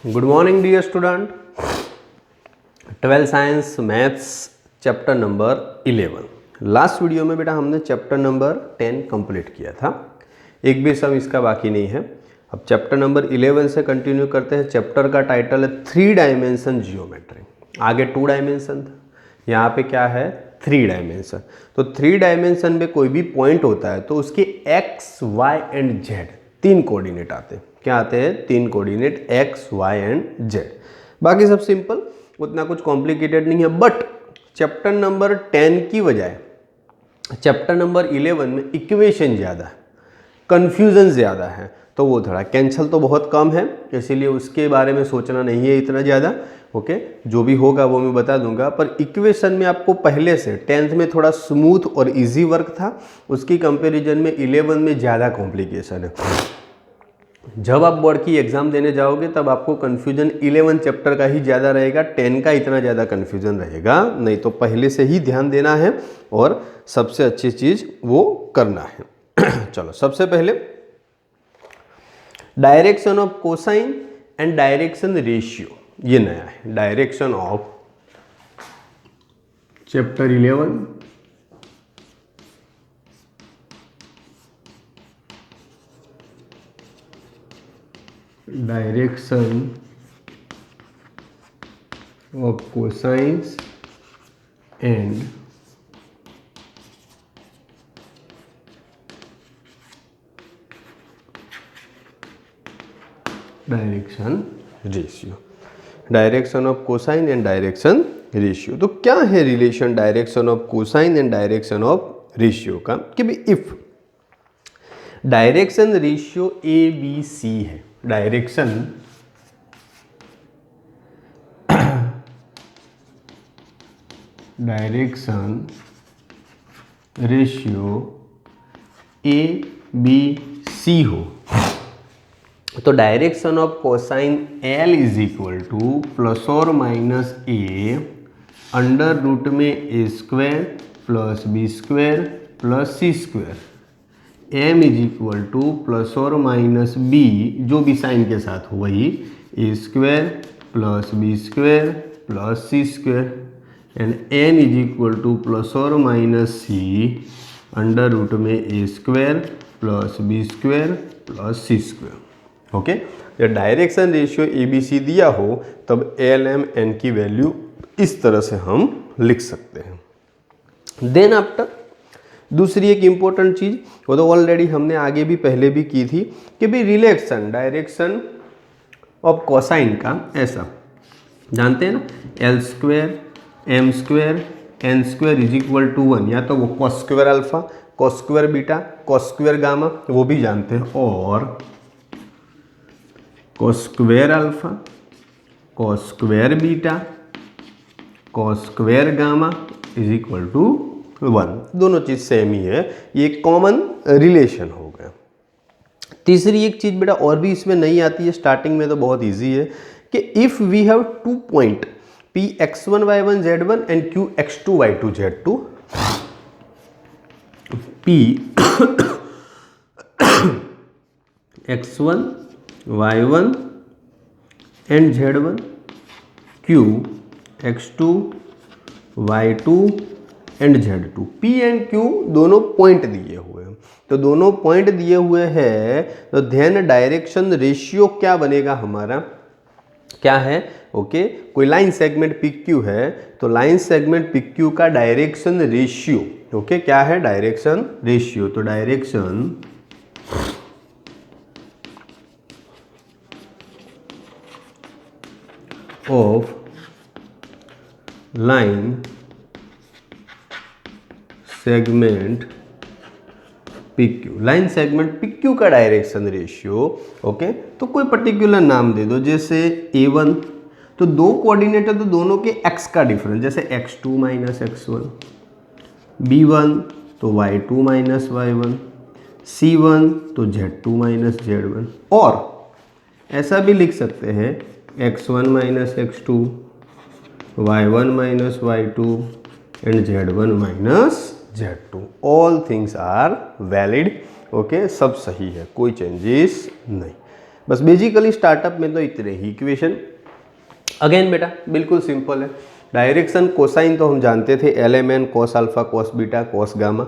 Good morning dear student. 12 science maths chapter number 11। Last video में बेटा हमने chapter number 10 complete किया था, एक भी सम इसका बाकी नहीं है। अब चैप्टर नंबर 11 से कंटिन्यू करते हैं। चैप्टर का टाइटल है 3 डायमेंशन जियोमेट्री। आगे 2 डायमेंशन था, यहाँ पे क्या है 3 डायमेंशन। तो 3 डायमेंशन में कोई भी पॉइंट होता है तो उसके X Y and Z 3 coordinate आते हैं। क्या आते हैं? 3 coordinate X Y and Z. बाकी सब सिंपल, उतना कुछ कॉम्प्लिकेटेड नहीं है। बट चैप्टर नंबर 10 की बजाय चैप्टर नंबर 11 में इक्वेशन ज़्यादा है, कन्फ्यूज़न ज़्यादा है, तो वो थोड़ा कैंसल तो बहुत कम है, इसीलिए उसके बारे में सोचना नहीं है इतना ज़्यादा। ओके, जो भी होगा वो मैं बता दूंगा। पर इक्वेशन में आपको पहले से 10th में थोड़ा स्मूथ और इजी वर्क था, उसकी कंपैरिजन में 11 में ज़्यादा कॉम्प्लिकेशन है। जब आप बोर्ड की एग्ज़ाम देने जाओगे तब आपको कन्फ्यूजन 11 चैप्टर का ही ज़्यादा रहेगा, 10 का इतना ज़्यादा कन्फ्यूजन रहेगा नहीं। तो पहले से ही ध्यान देना है और सबसे अच्छी चीज़ वो करना है। चलो, सबसे पहले direction of cosine and direction ratio, ये नया है। Direction of chapter 11 direction of cosines and direction ratio. Direction of cosine and direction ratio, तो क्या है relation direction of cosine and direction of ratio का? कि भाई if direction ratio A B C है, direction ratio A B C हो, तो direction of cosine L is equal to plus और माइनस ए अंडर रूट में A square plus B square plus C square, M is equal to plus और minus B, जो भी sign के साथ हो वही, A square plus B square plus C square, and N is equal to plus और minus C under root में A square plus B square plus C square. Okay, जब direction ratio A B C दिया हो तब L M N की value इस तरह से हम लिख सकते हैं। देन आफ्टर दूसरी एक इंपॉर्टेंट चीज, वो तो ऑलरेडी हमने आगे भी पहले भी की थी, कि भाई रिलेशन डायरेक्शन ऑफ कोसाइन का ऐसा जानते हैं ना, L square M square N square is equal to 1, या तो वो cos square alpha cos square beta cos square gamma, वो भी जानते हैं, और cos square alpha cos square beta cos square gamma is equal to 1। दोनों चीज सेम ही है, ये कॉमन रिलेशन हो गया। तीसरी एक चीज बेटा और भी इसमें नहीं आती है, स्टार्टिंग में तो बहुत इजी है, कि if we have 2 point P x1 y1 z1 and Q x2 y2 z2, P x1 y1 and z1 Q x2 y2 and z2, P and Q दोनों पॉइंट दिए हुए हैं। तो दोनों पॉइंट दिए हुए हैं, तो देन डायरेक्शन रेशियो क्या बनेगा हमारा? क्या है? ओके, कोई लाइन सेगमेंट PQ है तो लाइन सेगमेंट PQ का डायरेक्शन रेशियो, ओके, क्या है? Direction ratio. तो direction of line segment PQ, line segment PQ का डायरेक्शन रेशियो। ओके, तो कोई पर्टिकुलर नाम दे दो, जैसे A1, तो 2 कोऑर्डिनेट है तो दोनों के x का डिफरेंस, जैसे x2 माइनस x1, B1 तो y2 माइनस y1, C1 तो z2 माइनस z1, और ऐसा भी लिख सकते हैं x1 minus x2, y1 minus y2 and z1 minus z2। All things are valid. Okay, सब सही है, कोई चेंजेस नहीं। बस बेसिकली स्टार्टअप में तो इतने ही इक्वेशन। अगेन बेटा बिल्कुल सिंपल है, डायरेक्शन कोसाइन तो हम जानते थे, LMN cos alpha cos beta cos gamma,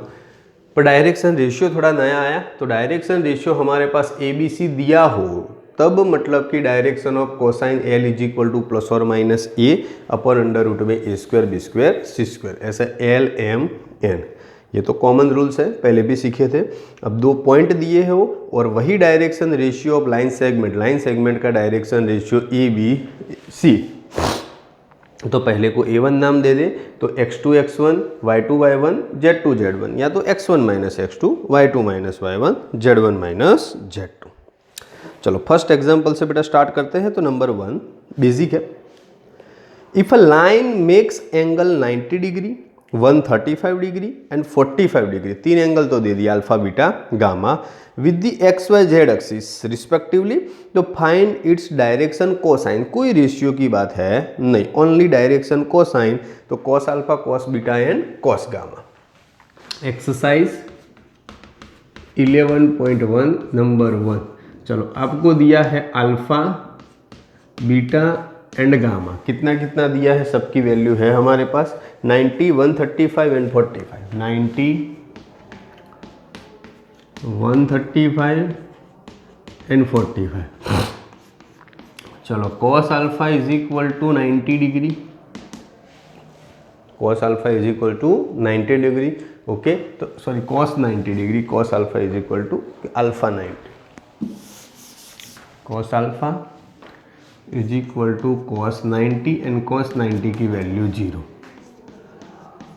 पर डायरेक्शन रेशियो थोड़ा नया आया। तो डायरेक्शन रेशियो हमारे पास ABC दिया हो तब मतलब कि direction of cosine L is equal to plus और माइनस A अपन अंडर रूट में A square B square C square, ऐसा LMN। ये तो कॉमन रूल्स है, पहले भी सीखे थे। अब 2 पॉइंट दिए हो और वही direction ratio of line segment का डायरेक्शन रेशियो ABC, तो पहले को A1 नाम दे दे, तो x2 x1 y2 y1 z2 z1, या तो x1 minus x2 y2 minus y1 z1 minus z2। चलो फर्स्ट एग्जांपल से बेटा स्टार्ट करते हैं। तो नंबर 1 बेसिक है, if a line makes angle 90 degree 135 degree and 45 degree, 3 angle तो दे दिया alpha beta gamma, with the XYZ axis respectively, तो फाइंड इट्स डायरेक्शन कोसाइन। कोई रेशियो की बात है नहीं, ओनली डायरेक्शन कोसाइन, तो cos alpha cos beta and cos gamma. Exercise 11.1 number 1। चलो आपको दिया है अल्फा बीटा एंड गामा, कितना कितना दिया है, सबकी वैल्यू है हमारे पास 90 135 एंड 45, 90 135 एंड 45। चलो cos alpha is equal to 90 degree, cos alpha is equal to 90 degree, okay. तो sorry cos 90 degree, cos alpha is equal to alpha 90, cos alpha is equal to cos 90 and cos 90 की value 0,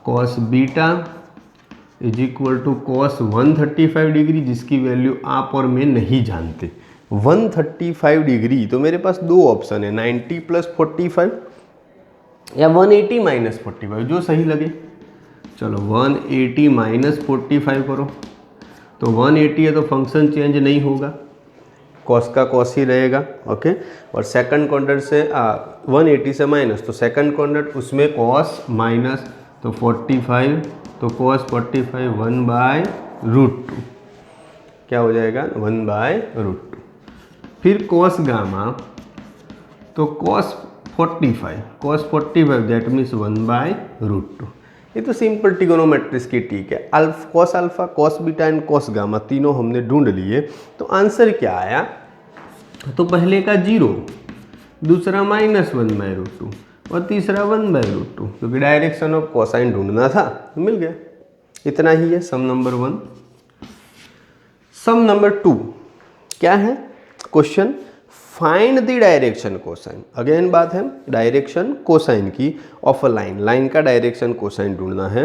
cos beta is equal to cos 135 degree जिसकी value आप और मैं नहीं जानते। 135 degree तो मेरे पास 2 ऑप्शन है, 90 प्लस 45 या 180 माइनस 45, जो सही लगे। चलो 180 माइनस 45 करो, तो 180 है तो फंक्शन चेंज नहीं होगा, कॉस का कॉस ही रहेगा, ओके। और सेकंड क्वाड्रेंट से 180 से माइनस, तो सेकंड क्वाड्रेंट उसमें कॉस माइनस, तो 45, तो कॉस 45 1/√2 क्या हो जाएगा 1/√2। फिर कॉस गामा, तो कॉस 45 दैट मीन्स 1/√2। ये तो सिंपल ट्रिगोनोमेट्रिक्स की ठीक है। Cos alpha cos beta and cos gamma तीनों हमने ढूंढ लिए, तो आंसर क्या आया, तो पहले का 0, दूसरा माइनस 1/√2 और तीसरा 1/√2, क्योंकि डायरेक्शन ऑफ कोसाइन ढूंढना था, तो मिल गया। इतना ही है सम नंबर 1। सम नंबर 2 क्या है, question find the direction cosine. Again बात है डायरेक्शन कोसाइन की ऑफ अ लाइन, लाइन का डायरेक्शन कोसाइन ढूंढना है,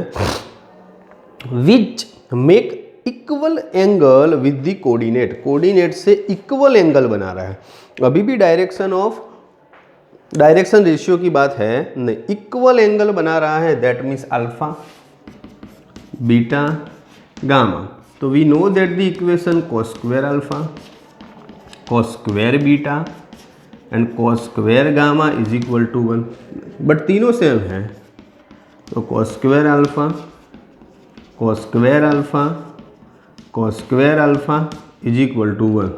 which make equal angle with the coordinate, coordinate से इक्वल एंगल बना रहा है। अभी भी डायरेक्शन रेशियो की बात है नहीं, इक्वल एंगल बना रहा है, that means alpha beta gamma. तो we know that the equation cos square alpha cos square beta and cos square gamma is equal to 1, but तीनों सेम है, तो cos square alpha cos square alpha cos square alpha is equal to 1,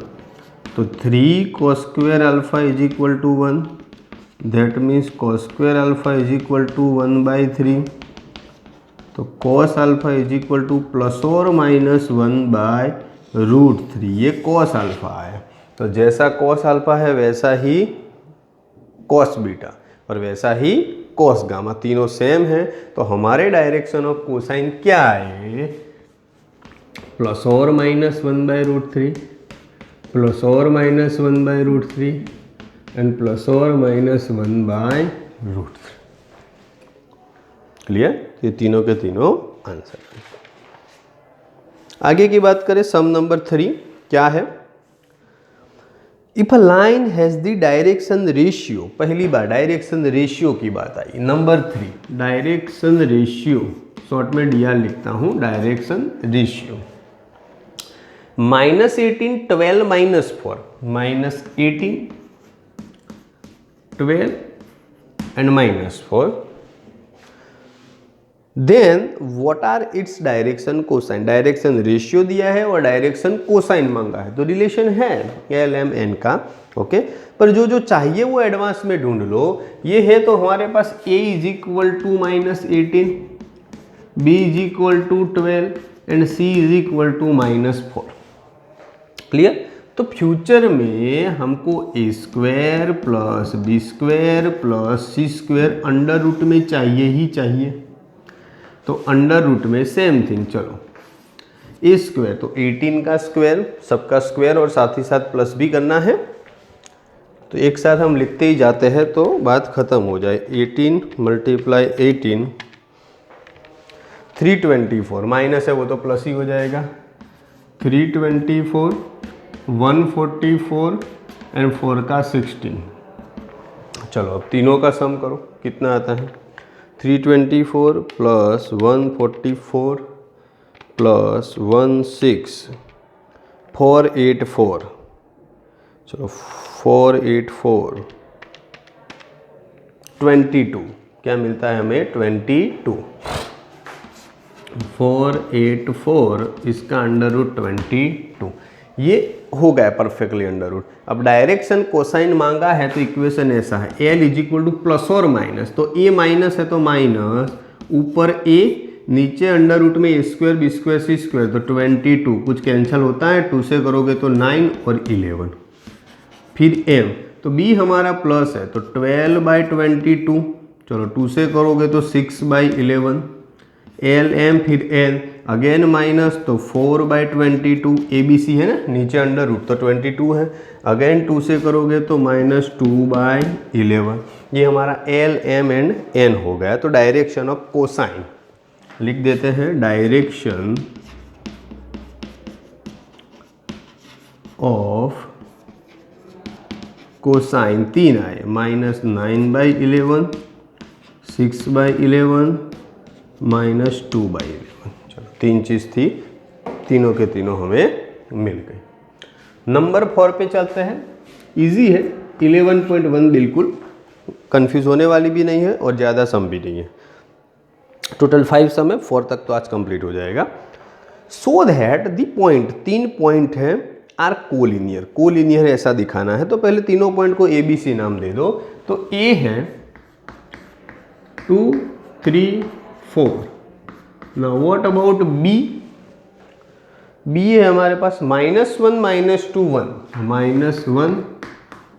तो 3 cos square alpha is equal to 1, that means cos square alpha is equal to 1/3, तो cos alpha is equal to plus और minus 1/√3, ये cos alpha है। तो जैसा cos alpha है वैसा ही cos beta और वैसा ही cos गामा, तीनों सेम है। तो हमारे डायरेक्शन ऑफ कोसाइन क्या है, प्लस और माइनस 1/√3, प्लस और माइनस 1/√3 एंड प्लस और माइनस 1/√3। क्लियर, ये तीनों के तीनों आंसर। आगे की बात करें सम नंबर 3 क्या है, if a line has the direction ratio, पहली बार डायरेक्शन रेशियो की बात आई। नंबर 3 डायरेक्शन रेशियो, शॉर्ट में डीआर लिखता हूं, direction ratio -18 12 -4, -18 12 and -4, then what are its direction cosine, direction ratio दिया है और डायरेक्शन कोसाइन मांगा है, तो रिलेशन है एल एम एन का। ओके, पर जो जो चाहिए वो एडवांस में ढूंढ लो। ये है तो हमारे पास a is equal to -18, b is equal to 12 and c is equal to -4। Clear? तो फ्यूचर में हमको a square plus B square plus C square under root में चाहिए ही चाहिए। तो अंडर रूट में सेम थिंग, चलो ए स्क्वायर तो 18 का स्क्वायर, सबका स्क्वायर और साथ ही साथ प्लस भी करना है, तो एक साथ हम लिखते ही जाते हैं तो बात खत्म हो जाए। 18 मल्टीप्लाई 18 324, माइनस है वो तो प्लस ही हो जाएगा। 324 144 एंड 4 का 16। चलो अब तीनों का सम करो, कितना आता है? 324 प्लस 144 प्लस 16 484, चलो 484 22, क्या मिलता है हमें? 22। 484 इसका अंडर रूट 22, ये हो गया परफेक्टली अंडर रूट। अब डायरेक्शन कोसाइन मांगा है तो इक्वेशन ऐसा है, L is equal to plus और माइनस, तो ए माइनस है तो माइनस, ऊपर ए, नीचे अंडर रूट में A square B square C square, तो 22, कुछ कैंसिल होता है, 2 से करोगे तो 9 और 11, फिर एम, तो बी हमारा प्लस है तो 12/22, चलो 2 से करोगे तो 6/11, एल एम फिर एन अगेन माइनस, तो 4/22, ए बी सी है ना, नीचे अंडर रूट तो 22 है, अगेन 2 से करोगे तो -2/11। ये हमारा एल एम एंड एन हो गया। तो डायरेक्शन ऑफ कोसाइन लिख देते हैं, डायरेक्शन ऑफ कोसाइन 3 आए, -9/11, 6/11, -2/11। चलो 3 चीज़ थी, तीनों के तीनों हमें मिल गई। नंबर 4 पे चलते हैं, इजी है, 11.1 बिल्कुल कंफ्यूज होने वाली भी नहीं है और ज़्यादा सम भी नहीं है। टोटल 5 सम है, 4 तक तो आज कंप्लीट हो जाएगा। So that the point, 3 point है, आर कोलिनियर, कोलिनियर ऐसा दिखाना है, तो पहले तीनों पॉइंट को ए बी सी नाम दे दो। तो ए है 2 3 4, now what about B? B है हमारे पास -1 -2 1, -1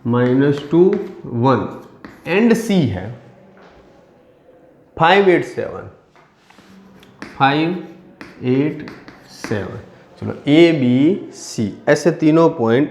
-2 1, एंड सी है 5 8 7, 5 8 7। चलो ए बी सी ऐसे तीनों पॉइंट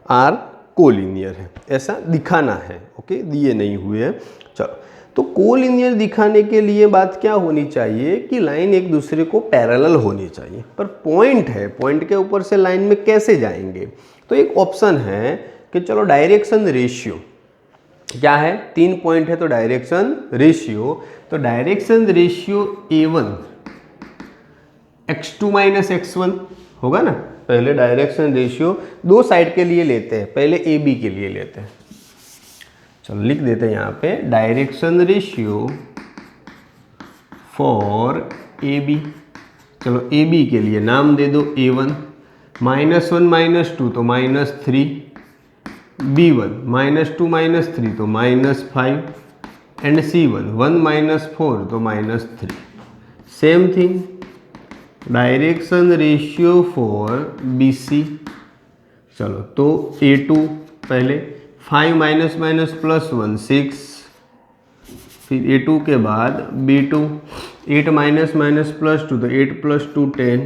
आर कोलिनियर है, ऐसा दिखाना है। ओके, दिए नहीं हुए हैं। चलो, तो कोलिनियर दिखाने के लिए बात क्या होनी चाहिए कि लाइन एक दूसरे को पैरेलल होनी चाहिए, पर पॉइंट है, पॉइंट के ऊपर से लाइन में कैसे जाएंगे? तो एक ऑप्शन है कि चलो डायरेक्शन रेशियो क्या है, 3 पॉइंट है तो डायरेक्शन रेशियो, तो direction ratio A1 x2 - x1 होगा ना। पहले डायरेक्शन रेशियो दो साइड के लिए लेते हैं, पहले ए बी के लिए लेते हैं। चलो लिख देते हैं यहाँ पे, direction ratio for A B. चलो ए बी के लिए नाम दे दो A1, -1 -2 तो -3, B1 -2 -3 तो -5, एंड C1 1 - 4 तो -3। Same thing direction ratio for BC। चलो तो A2 पहले 5 - +1 6, फिर A2 के बाद B2 8 - +2 तो 8 + 2 10,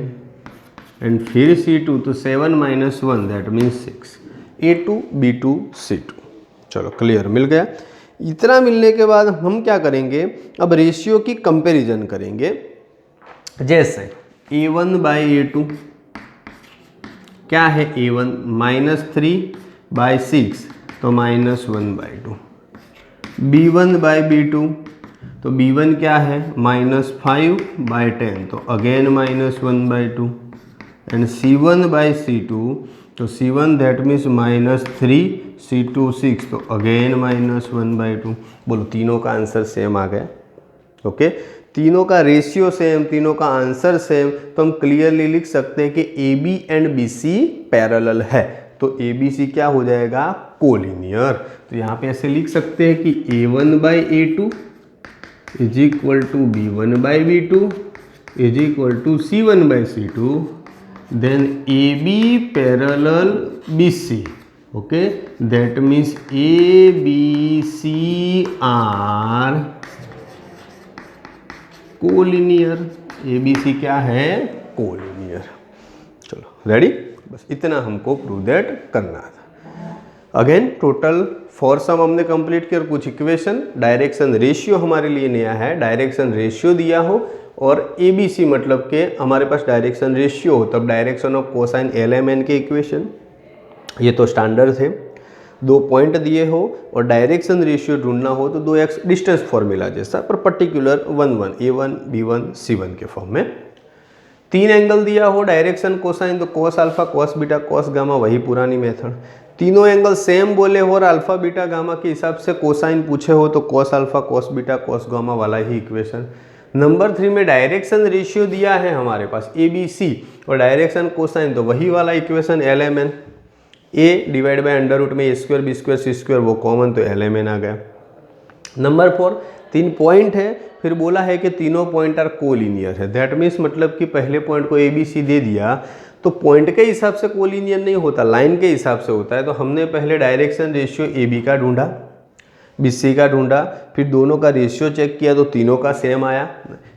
एंड फिर C2 तो 7 - 1 that means 6, A2 B2 C2। चलो क्लियर, मिल गया। इतना मिलने के बाद हम क्या करेंगे, अब रेशियो की कंपैरिजन करेंगे। जैसे A1/A2 क्या है, A1 -3/6 तो -1/2, B1/B2 तो B1 क्या है -5/10 तो अगेन -1/2, एंड C1/C2 तो C1 दैट मीन्स -3, C2 6 तो अगेन -1/2। बोलो तीनों का आंसर सेम आ गया। ओके, तीनों का रेशियो सेम, तीनों का आंसर सेम, तो हम क्लियरली लिख सकते हैं कि A B and B C parallel है। तो ए बी सी क्या हो जाएगा, कोलिनियर। तो यहाँ पे ऐसे लिख सकते हैं कि A1/A2 is equal to B1/B2 is equal to C1/C2, then AB parallel BC। Okay, that means ABC are collinear. ABC क्या है, कोलिनियर। चलो रेडी, बस इतना हमको प्रूव दैट करना था। अगेन टोटल 4 सम हमने कंप्लीट किया और कुछ इक्वेशन। डायरेक्शन रेशियो हमारे लिए नया है, डायरेक्शन रेशियो दिया हो और ABC मतलब के हमारे पास डायरेक्शन रेशियो हो, तब डायरेक्शन ऑफ कोसाइन LMN के इक्वेशन, ये तो स्टैंडर्ड थे। 2 पॉइंट दिए हो और डायरेक्शन रेशियो ढूंढना हो तो 2x डिस्टेंस फॉर्मूला जैसा, पर पर्टिकुलर 1 A1 B1 C1 के फॉर्म में। 3 एंगल दिया हो डायरेक्शन कोसाइन, तो cos alpha cos beta cos gamma, वही पुरानी मेथड। तीनों एंगल सेम बोले हो और अल्फा बीटा गामा के हिसाब से कोसाइन पूछे हो तो cos alpha cos beta cos gamma वाला ही इक्वेशन। नंबर 3 में डायरेक्शन रेशियो दिया है हमारे पास ABC और डायरेक्शन कोसाइन, तो वही वाला equation LMN। A divide by under root में A² B² C² वो कॉमन, तो LMN आ गया। नंबर 4 3 पॉइंट है, फिर बोला है कि तीनों पॉइंट आर कोलिनियर है। दैट मीन्स मतलब कि पहले पॉइंट को ABC दे दिया तो पॉइंट के हिसाब से कोलिनियर नहीं होता, लाइन के हिसाब से होता है। तो हमने पहले डायरेक्शन रेशियो AB का ढूंढा, BC का ढूंढा, फिर दोनों का रेशियो चेक किया तो तीनों का सेम आया।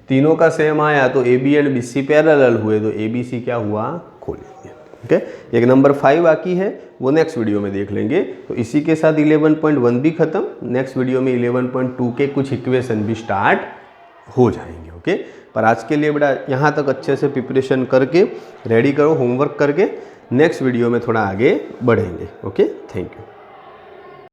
तीनों का सेम आया तो AB एंड BC पैरेलल हुए, तो ABC क्या हुआ, कोलिनियर। ओके, एक नंबर 5 बाकी है, वो नेक्स्ट वीडियो में देख लेंगे। तो इसी के साथ 11.1 भी खत्म। नेक्स्ट वीडियो में 11.2 के कुछ इक्वेशन भी स्टार्ट हो जाएंगे। ओके, पर आज के लिए बेटा यहाँ तक अच्छे से प्रिपरेशन करके रेडी करो, होमवर्क करके नेक्स्ट वीडियो में थोड़ा आगे बढ़ेंगे। Okay, thank you.